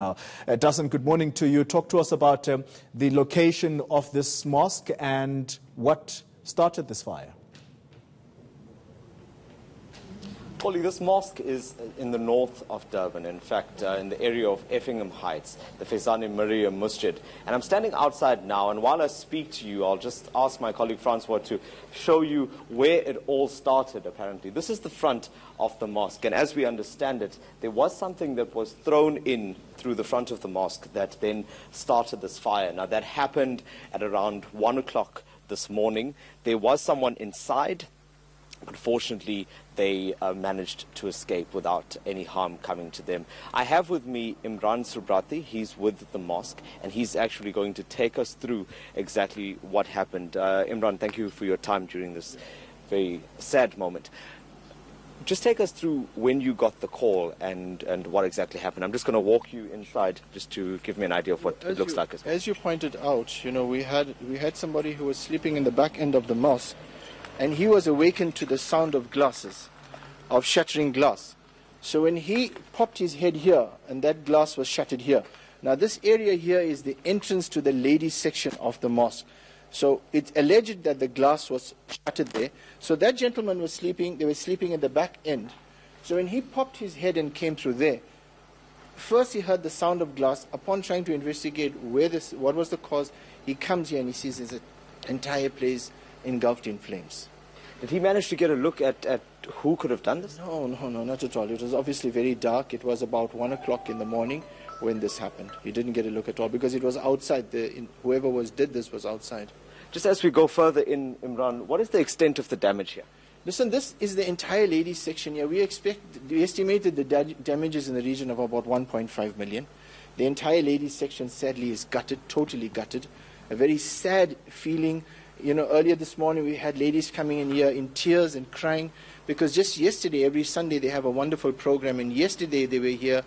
Dasan, good morning to you. Talk to us about the location of this mosque and what started this fire. Polly, this mosque is in the north of Durban, in fact, in the area of Effingham Heights, the Faizane Mariam Masjid. And I'm standing outside now, and while I speak to you, I'll just ask my colleague Francois to show you where it all started, apparently. This is the front of the mosque, and as we understand it, there was something that was thrown in through the front of the mosque that then started this fire. Now, that happened at around 1 o'clock this morning. There was someone inside. Unfortunately, they managed to escape without any harm coming to them. I have with me Imran Subrati. He's with the mosque, and he's actually going to take us through exactly what happened. Imran, thank you for your time during this very sad moment. Just take us through when you got the call and what exactly happened. I'm just going to walk you inside just to give me an idea of what it looks like. As you pointed out, we had somebody who was sleeping in the back end of the mosque, and he was awakened to the sound of glasses, of shattering glass. So when he popped his head here, and that glass was shattered here. Now this area here is the entrance to the ladies section of the mosque. So it's alleged that the glass was shattered there. So that gentleman was sleeping, they were sleeping at the back end. So when he popped his head and came through there, first he heard the sound of glass. Upon trying to investigate what was the cause, he comes here and he sees his entire place engulfed in flames. Did he manage to get a look at who could have done this? No, not at all. It was obviously very dark. It was about 1 o'clock in the morning when this happened. He didn't get a look at all because it was outside. Whoever did this was outside. Just as we go further in, Imran, what is the extent of the damage here? Listen, this is the entire ladies section here. We estimated the damage is in the region of about 1.5 million. The entire ladies section sadly is gutted, totally gutted. A very sad feeling. Earlier this morning we had ladies coming in here in tears and crying because just yesterday, every Sunday, they have a wonderful program, and yesterday they were here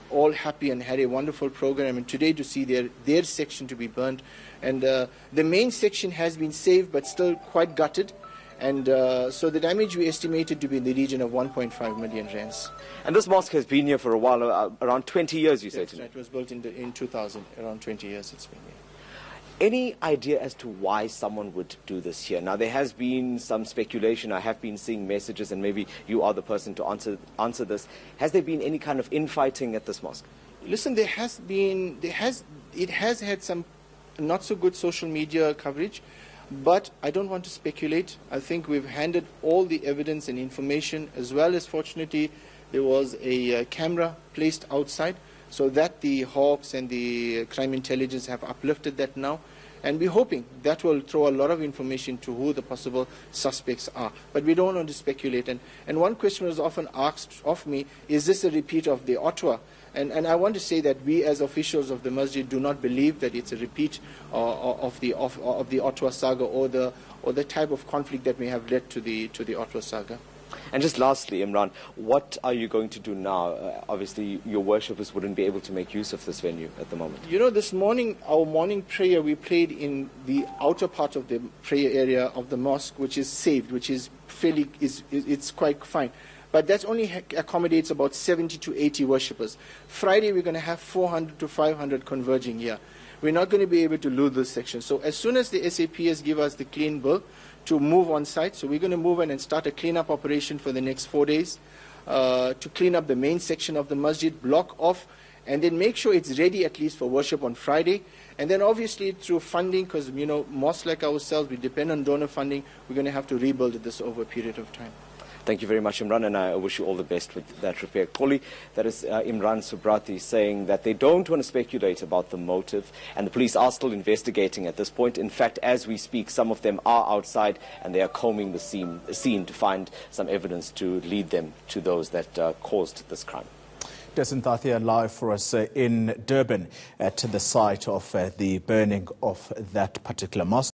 all happy and had a wonderful program, and today to see their section to be burnt. And the main section has been saved but still quite gutted, and so the damage we estimated to be in the region of 1.5 million rands. And this mosque has been here for a while, around 20 years, you said? It was built in 2000, around 20 years it's been here. Any idea as to why someone would do this here? Now, there has been some speculation. I have been seeing messages, and maybe you are the person to answer this. Has there been any kind of infighting at this mosque? Listen, it has had some not so good social media coverage, but I don't want to speculate. I think we've handed all the evidence and information, as well as, fortunately, there was a camera placed outside, so that the Hawks and the crime intelligence have uplifted that now. And we're hoping that will throw a lot of information to who the possible suspects are. But we don't want to speculate. And one question was often asked of me, is this a repeat of the Ottawa? And I want to say that we as officials of the masjid do not believe that it's a repeat of the Ottawa saga or the type of conflict that may have led to the Ottawa saga. And just lastly, Imran, what are you going to do now? Obviously, your worshippers wouldn't be able to make use of this venue at the moment. This morning, our morning prayer, we prayed in the outer part of the prayer area of the mosque, which is saved, which is it's quite fine. But that only accommodates about 70 to 80 worshippers. Friday, we're going to have 400 to 500 converging here. We're not going to be able to lose this section. So as soon as the SAPS give us the clean bill to move on site, so we're going to move in and start a cleanup operation for the next 4 days to clean up the main section of the masjid, block off, and then make sure it's ready at least for worship on Friday. And then obviously through funding, because mosques like ourselves, we depend on donor funding, we're going to have to rebuild this over a period of time. Thank you very much, Imran, and I wish you all the best with that repair. Koli, that is Imran Subrati saying that they don't want to speculate about the motive, and the police are still investigating at this point. In fact, as we speak, some of them are outside, and they are combing the scene to find some evidence to lead them to those that caused this crime. Dasan Tathia live for us in Durban at the site of the burning of that particular mosque.